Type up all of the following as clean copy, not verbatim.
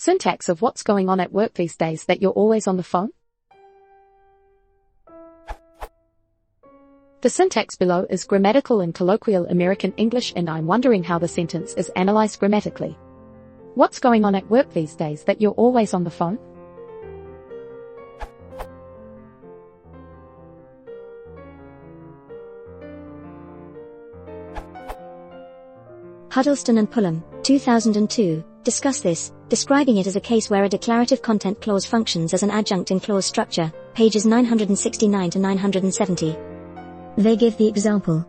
Syntax of what's going on at work these days that you're always on the phone? The syntax below is grammatical and colloquial American English, and I'm wondering how the sentence is analyzed grammatically. What's going on at work these days that you're always on the phone? Huddleston and Pullum, 2002, discuss this, describing it as a case where a declarative content clause functions as an adjunct in clause structure, pages 969 to 970. They give the example.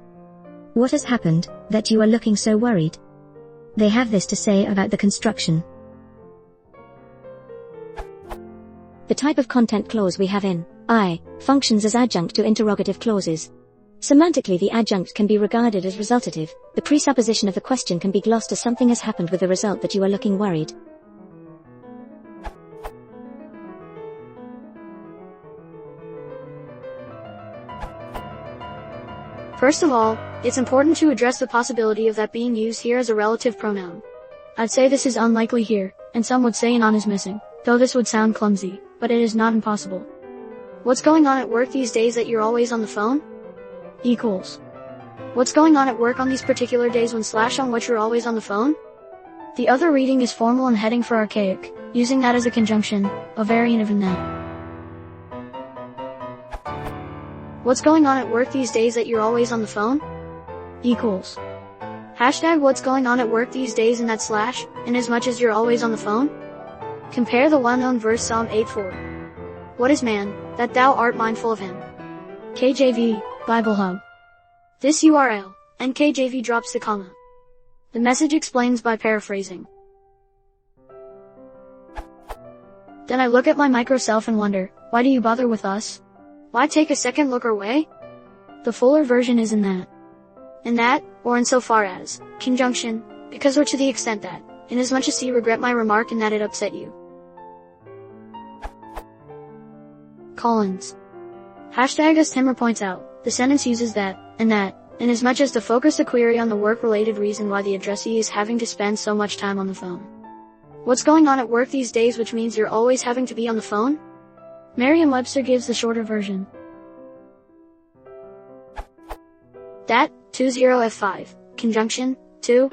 What has happened, that you are looking so worried? They have this to say about the construction. The type of content clause we have in I functions as adjunct to interrogative clauses. Semantically, the adjunct can be regarded as resultative. The presupposition of the question can be glossed as something has happened with the result that you are looking worried. First of all, it's important to address the possibility of that being used here as a relative pronoun. I'd say this is unlikely here, and some would say an on is missing, though this would sound clumsy, but it is not impossible. What's going on at work these days that you're always on the phone? Equals. What's going on at work on these particular days when / on which you're always on the phone? The other reading is formal and heading for archaic, using that as a conjunction, a variant of in that. What's going on at work these days that you're always on the phone? Equals. Hashtag what's going on at work these days in that / in as much as you're always on the phone? Compare the well-known verse Psalm 8:4. What is man, that thou art mindful of him? KJV, Bible Hub. This URL, NKJV drops the comma. The Message explains by paraphrasing. Then I look at my micro self and wonder, why do you bother with us? Why take a second look our way? The fuller version is in that. In that, or insofar as, conjunction, because or to the extent that, inasmuch as you regret my remark and that it upset you. Collins. Hashtag as Timmer points out, the sentence uses that, inasmuch as to focus the query on the work-related reason why the addressee is having to spend so much time on the phone. What's going on at work these days, which means you're always having to be on the phone? Merriam-Webster gives the shorter version. That, 20F5, conjunction, to,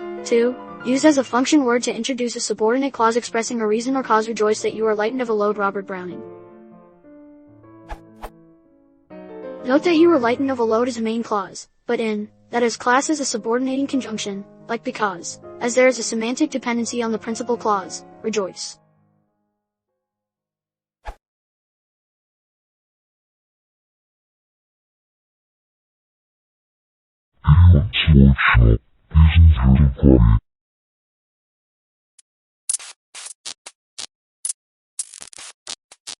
used as a function word to introduce a subordinate clause expressing a reason or cause. Rejoice that you are lightened of a load. Robert Browning. Note that you were lightened of a load is a main clause, but in, that is class as a subordinating conjunction, like because, as there is a semantic dependency on the principal clause, rejoice. Shop isn't very quiet.